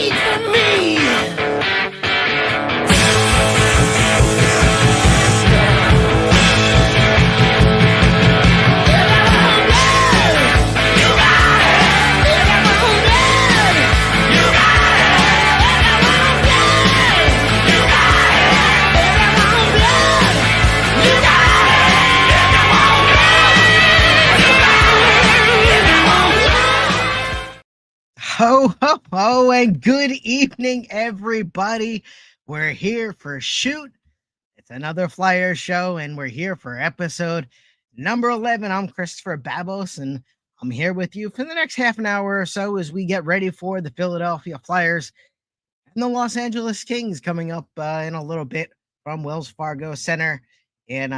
wait for me. Ho, ho, ho, and good evening, everybody. We're here for Shoot. It's another Flyer show, and we're here for episode number 11. I'm Christopher Babos, and I'm here with you for the next half an hour or so as we get ready for the Philadelphia Flyers and the Los Angeles Kings coming up in a little bit from Wells Fargo Center in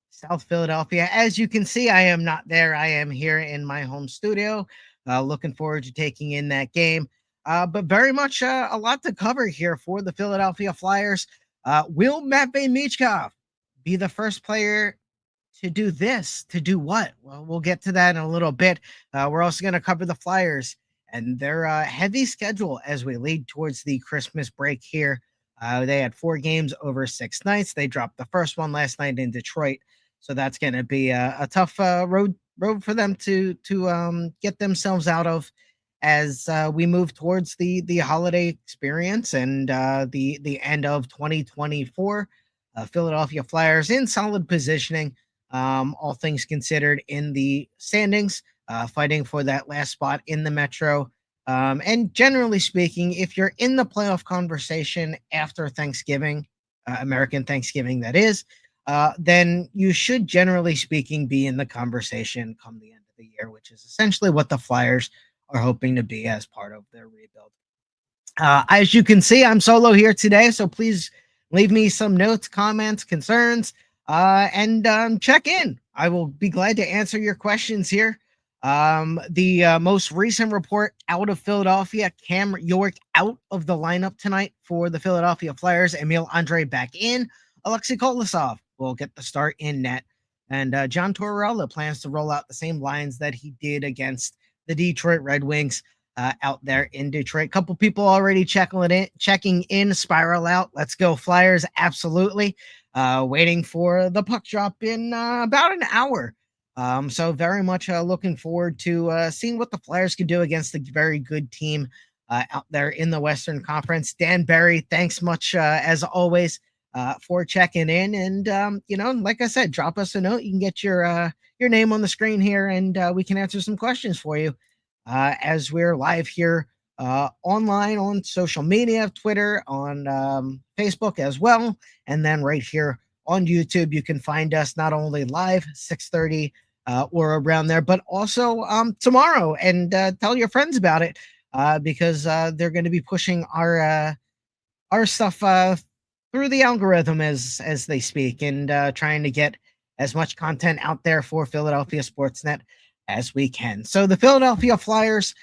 South Philadelphia. As you can see, I am not there. I am here in my home studio. Looking forward to taking in that game. But very much a lot to cover here for the Philadelphia Flyers. Will Matvei Michkov be the first player to do this? To do what? Well, we'll get to that in a little bit. We're also going to cover the Flyers and their heavy schedule as we lead towards the Christmas break here. They had 4 games over 6 nights. They dropped the first one last night in Detroit. So that's going to be a tough road for them to get themselves out of as we move towards the holiday experience and the end of 2024. Philadelphia Flyers in solid positioning, all things considered, in the standings, fighting for that last spot in the Metro. And generally speaking, if you're in the playoff conversation after Thanksgiving, American Thanksgiving, that is, then you should, generally speaking, be in the conversation come the end of the year, which is essentially what the Flyers are hoping to be as part of their rebuild. As you can see, I'm solo here today, so please leave me some notes, comments, concerns, and check in. I will be glad to answer your questions here. The most recent report out of Philadelphia, Cam York out of the lineup tonight for the Philadelphia Flyers. Emil Andre back in. Alexei Kolosov will get the start in net. And John Tortorella plans to roll out the same lines that he did against the Detroit Red Wings out there in Detroit. Couple people already checking in. Spiral out. Let's go Flyers. Absolutely. Waiting for the puck drop in about an hour. So very much looking forward to seeing what the Flyers can do against a very good team out there in the Western Conference. Dan Barry, thanks much as always for checking in. And, like I said, drop us a note. You can get your name on the screen here, and we can answer some questions for you as we're live here online on social media, Twitter, on Facebook as well. And then right here on YouTube, you can find us not only live 6:30 or around there, but also tomorrow. And tell your friends about it because they're going to be pushing our stuff through the algorithm as they speak, and trying to get as much content out there for Philadelphia Sportsnet as we can. So the Philadelphia Flyers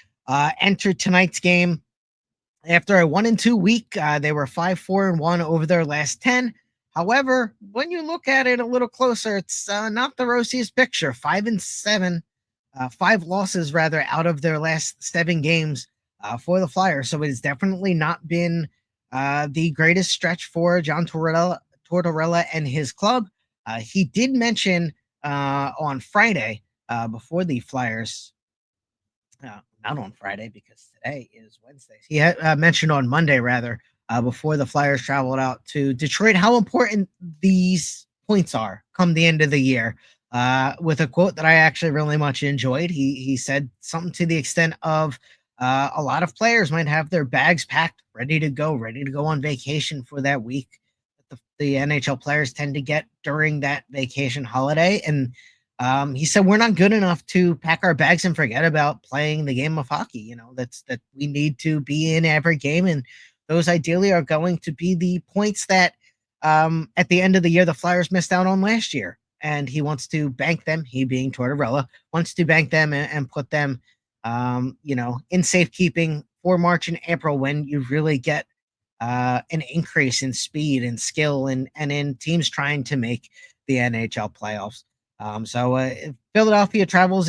entered tonight's game after a 1-2 week. They were 5-4-1 over their last 10. However, when you look at it a little closer, it's not the rosiest picture. 5-7, 5 losses rather out of their last 7 games for the Flyers. So it has definitely not been the greatest stretch for John Tortorella and his club. He did mention on Friday before the Flyers, not on Friday because today is Wednesday. He had mentioned on Monday rather before the Flyers traveled out to Detroit how important these points are come the end of the year. With a quote that I actually really much enjoyed. He said something to the extent of a lot of players might have their bags packed, ready to go on vacation for that week. The NHL players tend to get during that vacation holiday. And he said, we're not good enough to pack our bags and forget about playing the game of hockey. That we need to be in every game. And those ideally are going to be the points that at the end of the year, the Flyers missed out on last year. And he wants to bank them, he being Tortorella, wants to bank them and put them, in safekeeping for March and April when you really get an increase in speed and skill and in teams trying to make the NHL playoffs. So Philadelphia travels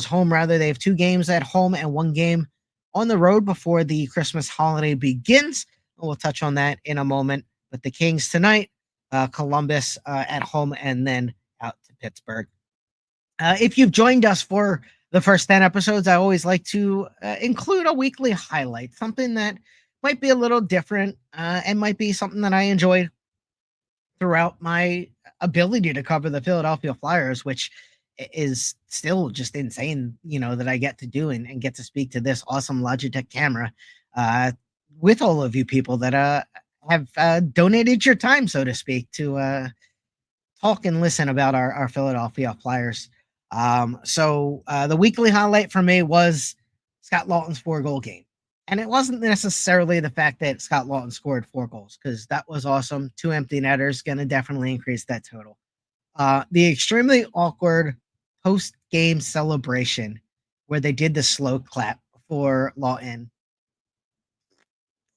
home rather. They have 2 games at home and 1 game on the road before the Christmas holiday begins. We'll touch on that in a moment. But the Kings tonight, Columbus at home, and then out to Pittsburgh. If you've joined us for the first 10 episodes, I always like to include a weekly highlight, something that might be a little different and might be something that I enjoyed throughout my ability to cover the Philadelphia Flyers, which is still just insane, that I get to do and get to speak to this awesome Logitech camera uh, with all of you people that have donated your time, so to speak, to talk and listen about our Philadelphia Flyers. So the weekly highlight for me was Scott Laughton's 4-goal game. And it wasn't necessarily the fact that Scott Laughton scored 4 goals, because that was awesome. 2 empty netters, going to definitely increase that total. The extremely awkward post-game celebration where they did the slow clap for Laughton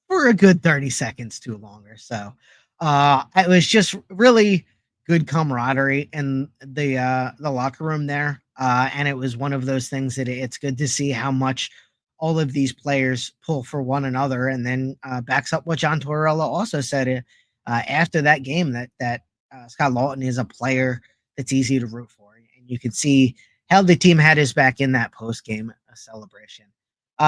for a good 30 seconds too longer. So it was just really good camaraderie in the locker room there. And it was one of those things that it's good to see how much all of these players pull for one another, and then backs up what John Tortorella also said after that game, that Scott Laughton is a player that's easy to root for. And you could see how the team had his back in that post-game celebration.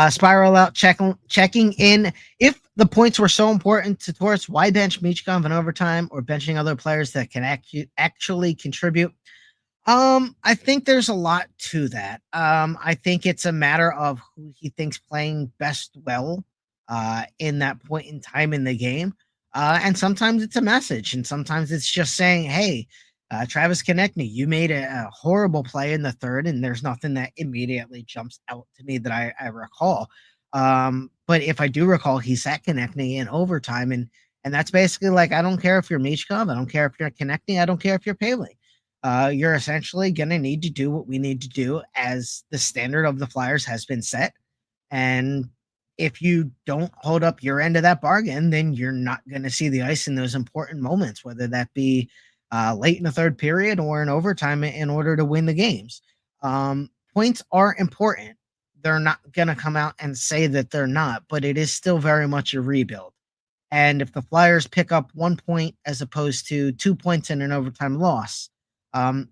Spiral out checking in. If the points were so important to Torts, why bench Michkov in overtime or benching other players that can actually contribute? I think there's a lot to that. I think it's a matter of who he thinks playing best in that point in time in the game. And sometimes it's a message, and sometimes it's just saying, hey, Travis Konechny, you made a horrible play in the third, and there's nothing that immediately jumps out to me that I recall. But if I do recall, he sat Konechny in overtime, and that's basically like, I don't care if you're Michkov, I don't care if you're Konechny, I don't care if you're Paley. You're essentially going to need to do what we need to do as the standard of the Flyers has been set. And if you don't hold up your end of that bargain, then you're not going to see the ice in those important moments, whether that be late in the third period or in overtime in order to win the games. Points are important. They're not going to come out and say that they're not, but it is still very much a rebuild. And if the Flyers pick up 1 point as opposed to 2 points in an overtime loss, I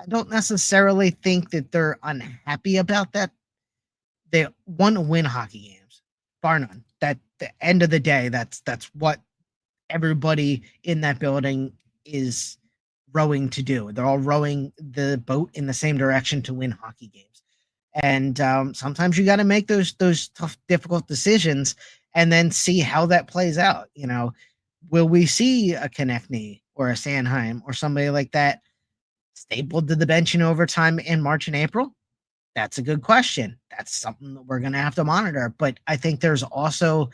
don't necessarily think that they're unhappy about that. They want to win hockey games, bar none. That the end of the day, that's what everybody in that building is rowing to do. They're all rowing the boat in the same direction to win hockey games. And sometimes you got to make those tough, difficult decisions, and then see how that plays out. Will we see a Konechny or a Sanheim or somebody like that stapled to the bench in overtime in March and April? That's a good question. That's something that we're going to have to monitor. But I think there's also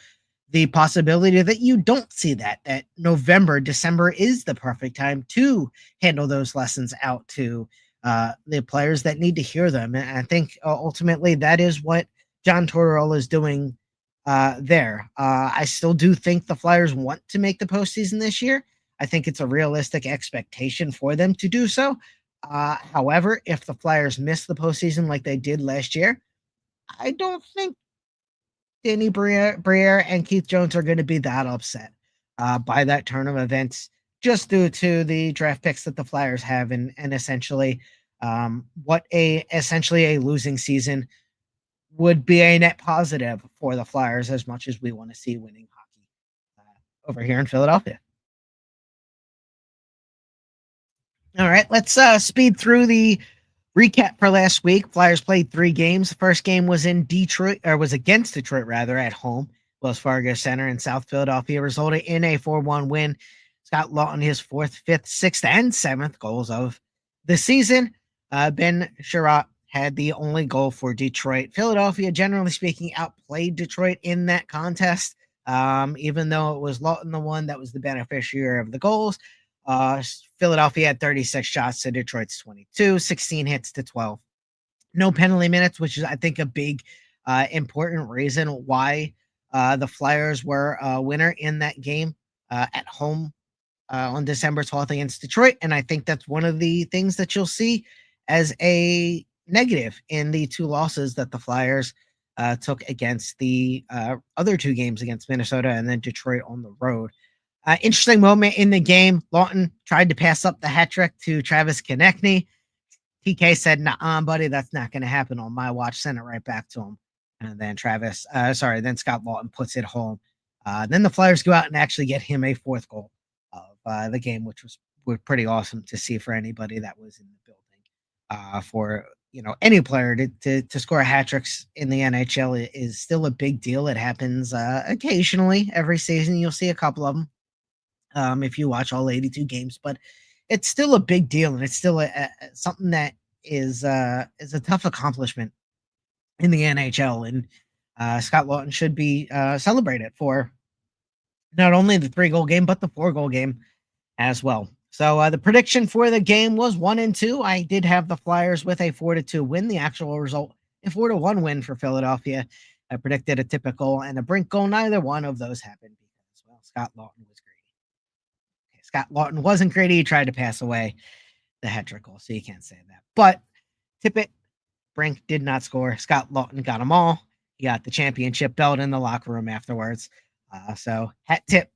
the possibility that you don't see that November, December is the perfect time to handle those lessons out to the players that need to hear them. And I think ultimately that is what John Tortorella is doing there. I still do think the Flyers want to make the postseason this year. I think it's a realistic expectation for them to do so. However, if the Flyers miss the postseason like they did last year, I don't think Danny Briere and Keith Jones are going to be that upset by that turn of events, just due to the draft picks that the Flyers have, and essentially what essentially a losing season would be a net positive for the Flyers, as much as we want to see winning hockey over here in Philadelphia. All right, let's speed through the recap for last week. Flyers played 3 games. The first game was in Detroit, or was against Detroit rather, at home. Wells Fargo Center in South Philadelphia resulted in a 4-1 win. Scott Laughton his 4th, 5th, 6th, and 7th goals of the season. Ben Sherratt had the only goal for Detroit. Philadelphia, generally speaking, outplayed Detroit in that contest. Even though it was Laughton the one that was the beneficiary of the goals. Philadelphia had 36 shots to Detroit's 22, 16 hits to 12. No penalty minutes, which is, I think, a big, important reason why the Flyers were a winner in that game at home on December 12th against Detroit. And I think that's one of the things that you'll see as a negative in the 2 losses that the Flyers took against the other two games against Minnesota and then Detroit on the road. Interesting moment in the game. Lawton tried to pass up the hat trick to Travis Konechny. TK said, "Nah, buddy, that's not going to happen on my watch." Sent it right back to him. And then then Scott Lawton puts it home. Then the Flyers go out and actually get him a fourth goal of the game, which was pretty awesome to see for anybody that was in the building. For any player to score hat tricks in the NHL is still a big deal. It happens occasionally every season. You'll see a couple of them if you watch all 82 games, but it's still a big deal, and it's still something that is a tough accomplishment in the NHL. And Scott Lawton should be celebrated for not only the 3-goal game but the 4-goal game as well. So the prediction for the game was 1-2. I did have the Flyers with a 4-2 win. The actual result, a 4-1 win for Philadelphia. I predicted a typical and a brink goal. Neither one of those happened because, well, Scott Lawton was greedy. Okay, Scott Lawton wasn't greedy. He tried to pass away the hat trick goal, so you can't say that. But Tippett, Brink did not score. Scott Lawton got them all. He got the championship belt in the locker room afterwards. So hat tip,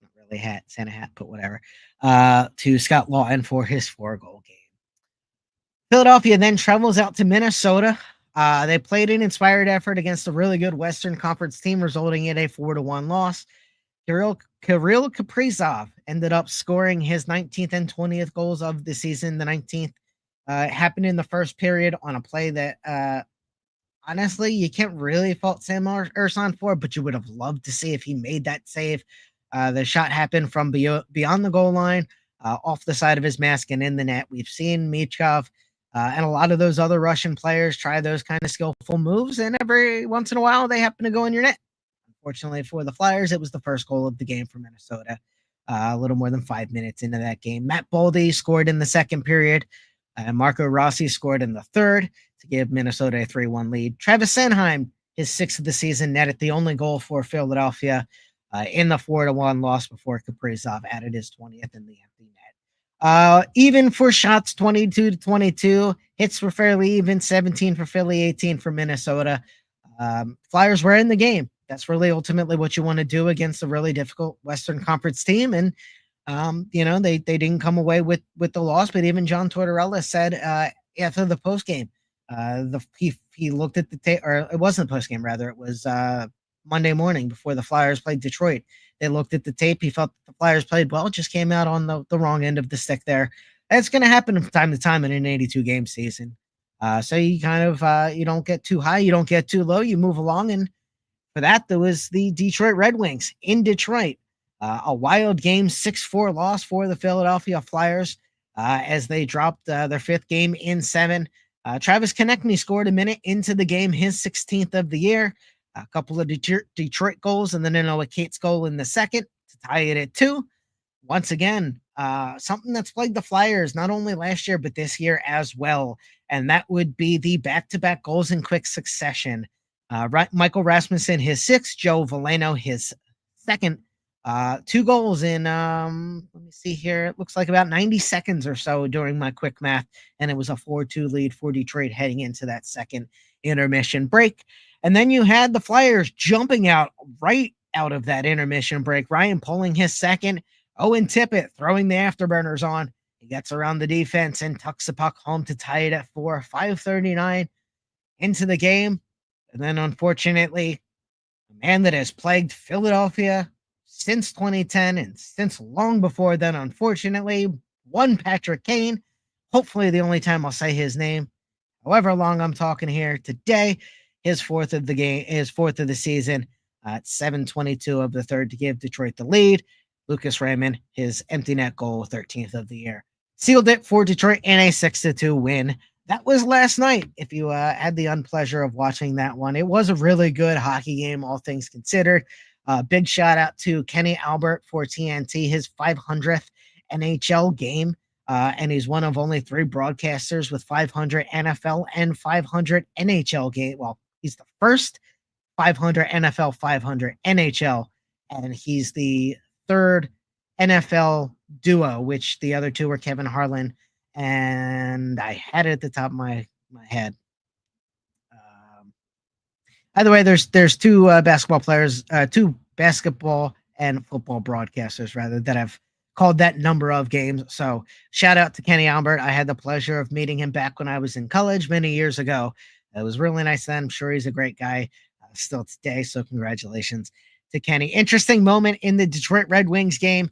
not really hat, Santa hat, but whatever, to Scott Lawton for his 4-goal game. Philadelphia then travels out to Minnesota. They played an inspired effort against a really good Western Conference team, resulting in a 4-1 loss. Kirill Kaprizov ended up scoring his 19th and 20th goals of the season. The 19th happened in the first period on a play that honestly, you can't really fault Sam Urson for, but you would have loved to see if he made that save. The shot happened from beyond the goal line, off the side of his mask and in the net. We've seen Michkov and a lot of those other Russian players try those kind of skillful moves, and every once in a while they happen to go in your net. Unfortunately for the Flyers, it was the first goal of the game for Minnesota. A little more than 5 minutes into that game. Matt Boldy scored in the second period. Marco Rossi scored in the third to give Minnesota a 3-1 lead. Travis Sanheim, his 6th of the season, netted the only goal for Philadelphia in the 4-1 loss before Kaprizov added his 20th in the empty net. Even for shots, 22-22. Hits were fairly even, 17 for Philly, 18 for Minnesota. Flyers were in the game. That's really ultimately what you want to do against a really difficult Western Conference team. And they didn't come away with the loss, but even John Tortorella said after the post game, he looked at the tape, or it wasn't the post game, rather it was Monday morning before the Flyers played Detroit. They looked at the tape. He felt the Flyers played well, just came out on the wrong end of the stick there. That's going to happen from time to time in an 82 game season. So you kind of you don't get too high, you don't get too low, you move along. And for that, there was the Detroit Red Wings in Detroit. A wild game, 6-4 loss for the Philadelphia Flyers as they dropped their 5th game in 7. Travis Konechny scored a minute into the game, his 16th of the year. A couple of Detroit goals, and then Noah Cates goal in the second to tie it at 2. Once again, something that's plagued the Flyers not only last year, but this year as well. And that would be the back-to-back goals in quick succession. Michael Rasmussen, his 6th, Joe Veleno, his 2nd. 2 goals in, let me see here. It looks like about 90 seconds or so during my quick math. And it was a 4-2 lead for Detroit heading into that second intermission break. And then you had the Flyers jumping out right out of that intermission break. Ryan pulling his 2nd. Owen Tippett throwing the afterburners on. He gets around the defense and tucks the puck home to tie it at 4. 5:39 into the game. And then, unfortunately, a man that has plagued Philadelphia since 2010 and since long before then, unfortunately, one Patrick Kane. Hopefully the only time I'll say his name, however long I'm talking here today, his 4th of the game, his 4th of the season at 7:22 of the third to give Detroit the lead. Lucas Raymond, his empty net goal, 13th of the year, sealed it for Detroit in a 6-2 win. That was last night. If you had the unpleasure of watching that one, it was a really good hockey game, all things considered. Big shout out to Kenny Albert for TNT, his 500th NHL game. And he's one of only 3 broadcasters with 500 NFL and 500 NHL game. Well, he's the first 500 NFL, 500 NHL, and he's the 3rd NFL duo, which the other 2 were Kevin Harlan, and I had it at the top of my head. By the way, there's two basketball players, two basketball and football broadcasters rather that have called that number of games. So shout out to Kenny Albert. I had the pleasure of meeting him back when I was in college many years ago. It was really nice then. I'm sure he's a great guy still today. So congratulations to Kenny. Interesting moment in the Detroit Red Wings game.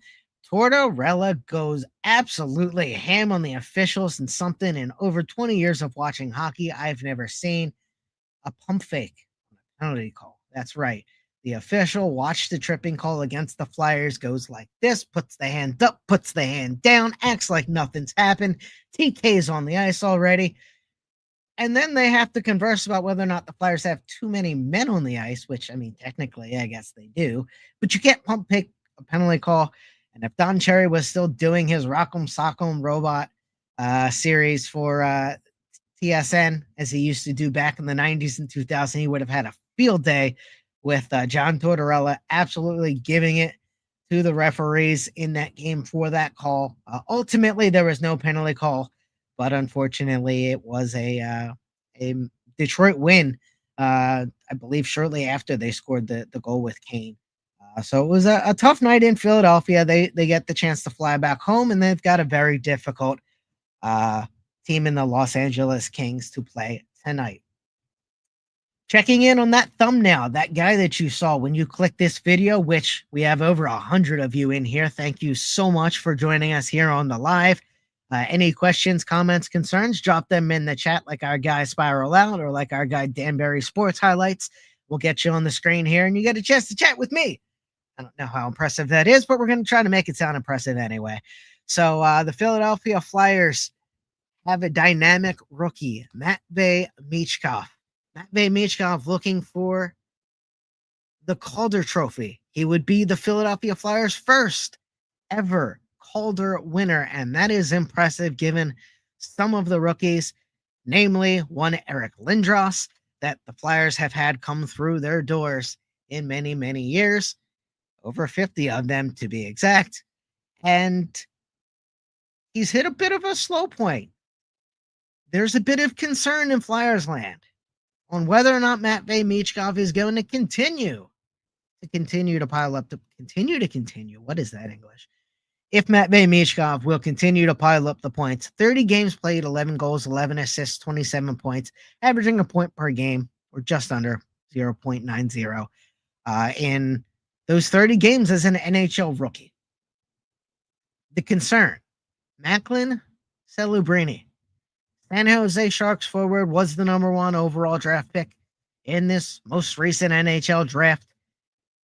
Tortorella goes absolutely ham on the officials and something in over 20 years of watching hockey I've never seen. A pump fake penalty call. That's right. The official watched the tripping call against the Flyers, goes like this, puts the hand up, puts the hand down, acts like nothing's happened. TK's on the ice already. And then they have to converse about whether or not the Flyers have too many men on the ice, which, I mean, technically, I guess they do. But you can't pump pick a penalty call. And if Don Cherry was still doing his Rock'em Sock'em Robot series for TSN, as he used to do back in the 90s and 2000, he would have had a field day with John Tortorella absolutely giving it to the referees in that game for that call. Ultimately, there was no penalty call, but unfortunately, it was a Detroit win. I believe shortly after they scored the goal with Kane. So it was a tough night in Philadelphia. They get the chance to fly back home, and they've got a very difficult team in the Los Angeles Kings to play tonight. Checking in on that thumbnail, that guy that you saw when you clicked this video, which we have over 100 of you in here. Thank you so much for joining us here on the live. Any questions, comments, concerns, drop them in the chat like our guy Spiral Out or like our guy Danbury Sports Highlights. We'll get you on the screen here and you get a chance to chat with me. I don't know how impressive that is, but we're going to try to make it sound impressive anyway. So the Philadelphia Flyers have a dynamic rookie, Matvei Michkov. Matvei Michkov looking for the Calder Trophy. He would be the Philadelphia Flyers' first ever Calder winner, and that is impressive given some of the rookies, namely one Eric Lindros, that the Flyers have had come through their doors in many, many years, over 50 of them to be exact, and he's hit a bit of a slow point. There's a bit of concern in Flyers land on whether or not Matvei Michkov is going to continue to pile up What is that English? If Matvei Michkov will continue to pile up the points, 30 games played, 11 goals, 11 assists, 27 points, averaging a point per game or just under 0.90 in those 30 games as an NHL rookie. The concern, Macklin Celebrini. San Jose Sharks forward was the number 1 overall draft pick in this most recent NHL draft.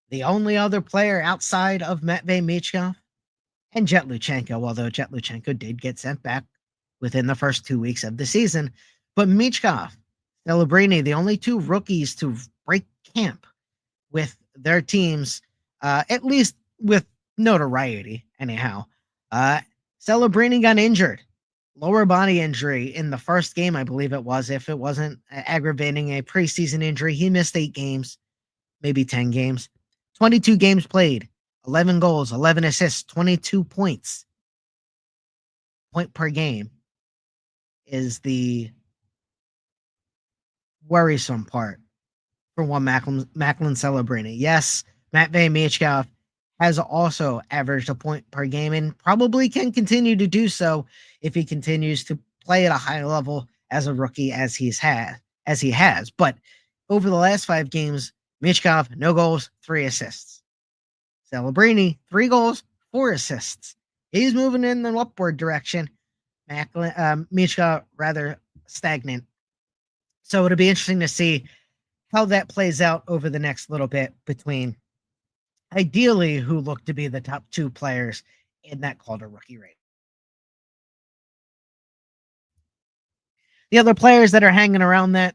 The only other player outside of Matvei Michkov and Jet Luchenko, although Jet Luchenko did get sent back within the first 2 weeks of the season. But Michkov, Celebrini, the only 2 rookies to break camp with their teams, at least with notoriety, anyhow. Celebrini got injured. Lower body injury in the first game, I believe it was. If it wasn't aggravating a preseason injury, he missed 8 games, maybe 10 games. 22 games played, 11 goals, 11 assists, 22 points. Point per game is the worrisome part for one Macklin Celebrini. Yes, Matvei Michkov has also averaged a point per game and probably can continue to do so if he continues to play at a high level as a rookie as he has. But over the last 5 games, Michkov, no goals, 3 assists. Celebrini, 3 goals, 4 assists. He's moving in the upward direction. Michkov rather stagnant. So it'll be interesting to see how that plays out over the next little bit between ideally who look to be the top 2 players in that Calder rookie rate. The other players that are hanging around that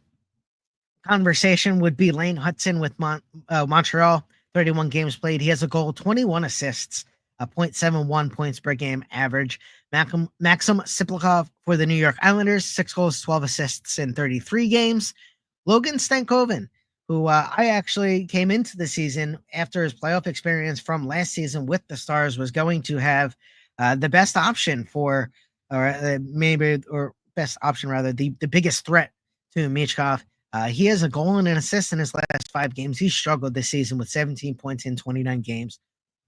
conversation would be Lane Hudson with Montreal, 31 games played. He has a goal, 21 assists, 0.71 points per game average. Maxim Siplikov for the New York Islanders, 6 goals, 12 assists in 33 games. Logan Stankoven, who I actually came into the season after his playoff experience from last season with the Stars, was going to have the best option for, or best option rather, the biggest threat to Michkov. He has a goal and an assist in his last 5 games. He's struggled this season with 17 points in 29 games.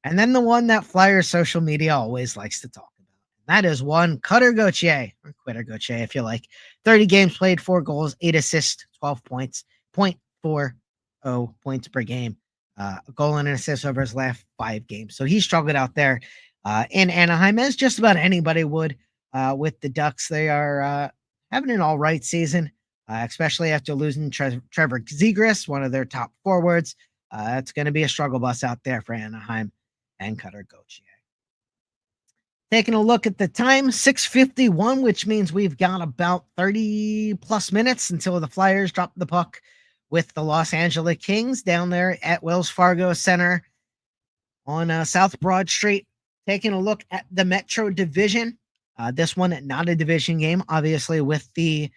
And then the one that Flyers social media always likes to talk about. That is one Cutter Gauthier, or Quitter Gauthier, if you like. 30 games played, 4 goals, 8 assists, 12 points, 0.40 points per game. A goal and an assist over his last 5 games. So he struggled out there in Anaheim, as just about anybody would with the Ducks. They are having an all right season, especially after losing Trevor Zegras, one of their top forwards. It's going to be a struggle bus out there for Anaheim and Cutter Gauthier. Taking a look at the time, 6:51, which means we've got about 30 plus minutes until the Flyers drop the puck with the Los Angeles Kings down there at Wells Fargo Center on South Broad Street. Taking a look at the Metro Division. This one, not a division game, obviously, with the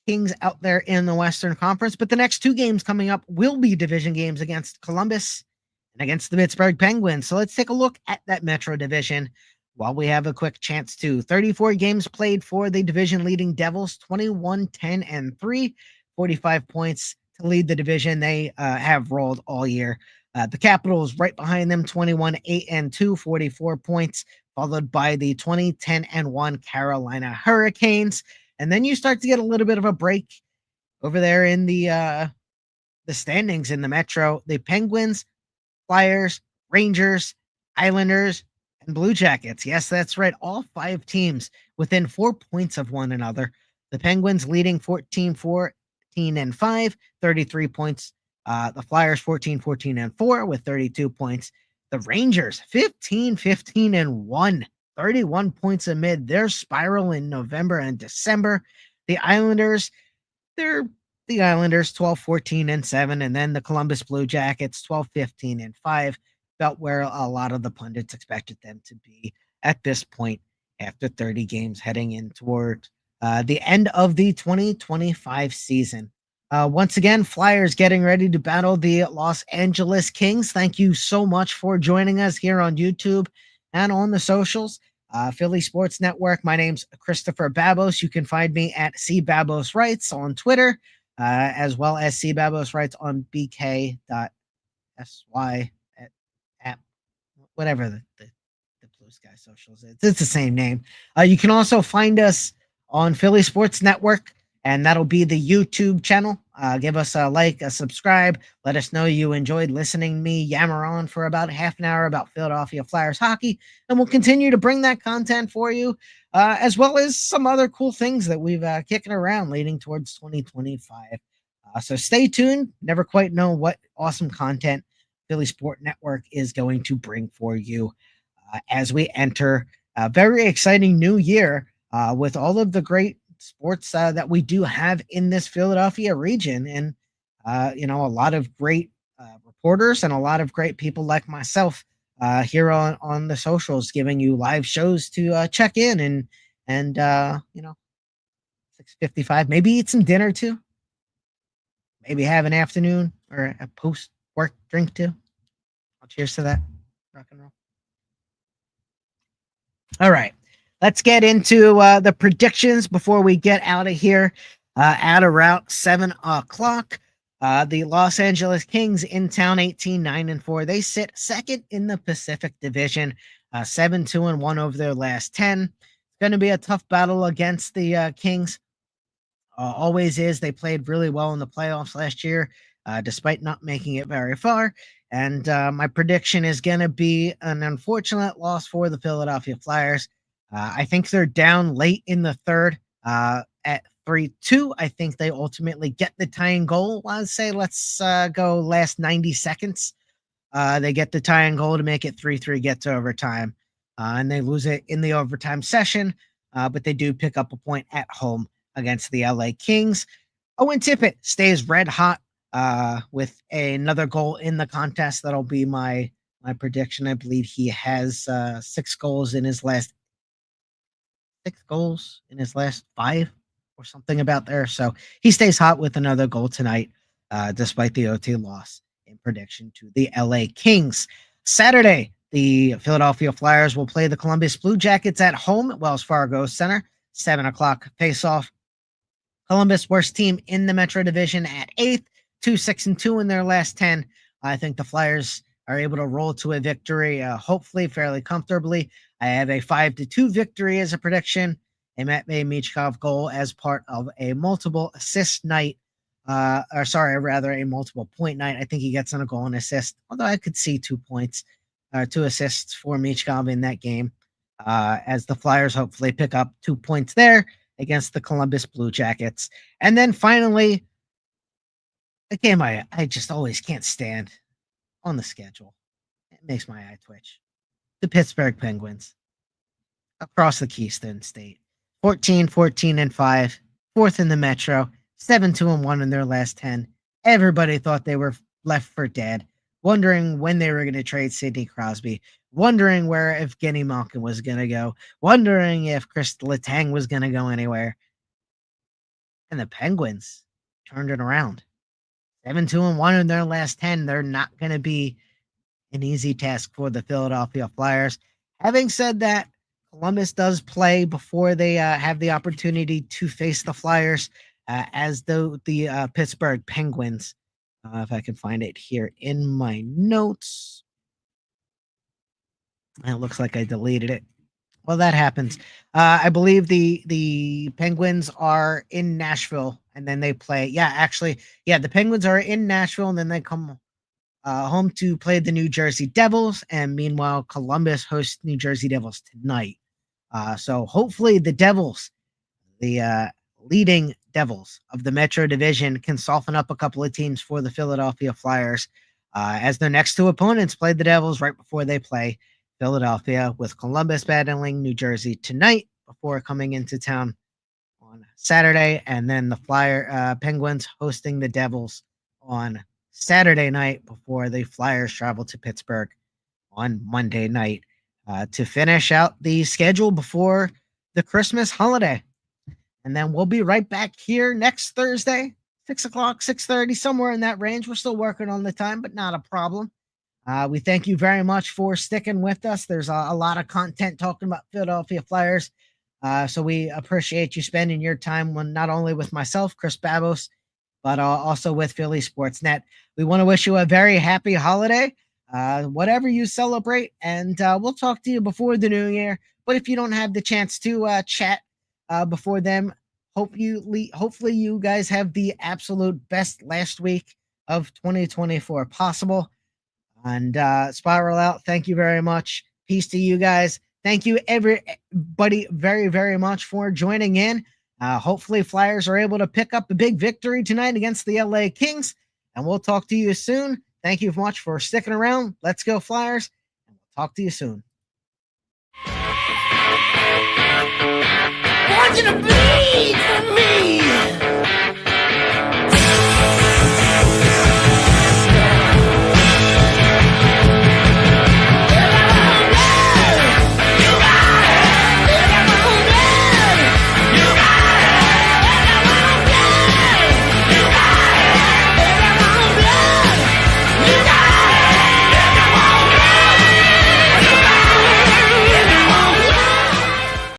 Kings out there in the Western Conference. But the next 2 games coming up will be division games against Columbus and against the Pittsburgh Penguins. So let's take a look at that Metro Division while we have a quick chance to. 34 games played for the division-leading Devils, 21-10-3, 45 points to lead the division. They have rolled all year. The Capitals right behind them, 21-8-2, 44 points, followed by the 20-10-1 Carolina Hurricanes. And then you start to get a little bit of a break over there in the standings in the Metro. The Penguins, Flyers, Rangers, Islanders, and Blue Jackets. Yes, that's right. All 5 teams within 4 points of one another. The Penguins leading 14-5, 33 points. The Flyers 14-4 with 32 points. The Rangers 15-1, 31 points amid their spiral in November and December. The Islanders, they're the Islanders 12-14-7, and then the Columbus Blue Jackets 12-15-5, about where a lot of the pundits expected them to be at this point after 30 games heading in toward the end of the 2025 season. Once again, Flyers getting ready to battle the Los Angeles Kings. Thank you so much for joining us here on YouTube and on the socials. Philly Sports Network. My name's Christopher Babos. You can find me at CBabosWrites on Twitter, as well as CBabosWrites on bk.sy at whatever the Blue Sky socials is. It's the same name. You can also find us on Philly Sports Network, and that'll be the YouTube channel. Give us a like, a subscribe. Let us know you enjoyed listening to me yammer on for about half an hour about Philadelphia Flyers hockey, and we'll continue to bring that content for you, as well as some other cool things that we've kicking around leading towards 2025. So stay tuned. Never quite know what awesome content Philly Sport Network is going to bring for you as we enter a very exciting new year with all of the great sports that we do have in this Philadelphia region, and a lot of great reporters and a lot of great people like myself here on the socials, giving you live shows to check in and 6:55, maybe eat some dinner too, maybe have an afternoon or a post work drink too. I'll cheers to that. Rock and roll. All right. Let's get into the predictions before we get out of here at around 7 o'clock. The Los Angeles Kings in town, 18-9-4. They sit second in the Pacific Division, 7-2-1 over their last 10. It's going to be a tough battle against the Kings. Always is. They played really well in the playoffs last year, despite not making it very far. And my prediction is going to be an unfortunate loss for the Philadelphia Flyers. I think they're down late in the third at 3-2. I think they ultimately get the tying goal. Let's go last 90 seconds. They get the tying goal to make it 3-3, get to overtime. And they lose it in the overtime session, but they do pick up a point at home against the LA Kings. Owen Tippett stays red hot with another goal in the contest. That'll be my prediction. I believe he has 6 goals in his last 5 or something about there. So he stays hot with another goal tonight, despite the OT loss in prediction to the LA Kings. Saturday, the Philadelphia Flyers will play the Columbus Blue Jackets at home at Wells Fargo Center. 7 o'clock face-off. Columbus, worst team in the Metro Division at 8th, 2-6-2 in their last 10. I think the Flyers are able to roll to a victory, hopefully fairly comfortably. I have a 5-2 victory as a prediction, a Matvei Michkov goal as part of a multiple assist night, a multiple point night. I think he gets on a goal and assist, although I could see 2 points, 2 assists for Michkov in that game, as the Flyers hopefully pick up 2 points there against the Columbus Blue Jackets. And then finally, a game I just always can't stand on the schedule. It makes my eye twitch. The Pittsburgh Penguins across the Keystone State. 14-14-5, fourth in the Metro, 7-2-1 in their last 10. Everybody thought they were left for dead, wondering when they were going to trade Sidney Crosby, wondering where Evgeny Malkin was going to go, wondering if Chris Letang was going to go anywhere. And the Penguins turned it around. 7-2-1 in their last 10. They're not going to be an easy task for the Philadelphia Flyers. Having said that, Columbus does play before they have the opportunity to face the Flyers, as though the Pittsburgh Penguins. If I can find it here in my notes. It looks like I deleted it. Well, that happens. I believe the Penguins are in Nashville, and then they play. The Penguins are in Nashville, and then they come home to play the New Jersey Devils. And meanwhile, Columbus hosts New Jersey Devils tonight. So hopefully the Devils, the leading Devils of the Metro Division, can soften up a couple of teams for the Philadelphia Flyers, as their next two opponents play the Devils right before they play Philadelphia, with Columbus battling New Jersey tonight before coming into town on Saturday, and then the Penguins hosting the Devils on Saturday night before the Flyers travel to Pittsburgh on Monday night, to finish out the schedule before the Christmas holiday. And then we'll be right back here next Thursday, 6 o'clock, 6:30, somewhere in that range. We're still working on the time, but not a problem. We thank you very much for sticking with us. There's a lot of content talking about Philadelphia Flyers. So we appreciate you spending your time not only with myself, Chris Babos, but also with Philly Sportsnet. We want to wish you a very happy holiday, whatever you celebrate, and we'll talk to you before the new year. But if you don't have the chance to chat before them, hopefully you guys have the absolute best last week of 2024 possible. And Spiral out. Thank you very much. Peace to you guys. Thank you, everybody, very, very much for joining in. Hopefully, Flyers are able to pick up a big victory tonight against the LA Kings. And we'll talk to you soon. Thank you much for sticking around. Let's go, Flyers. And we'll talk to you soon. Want you to bleed for me.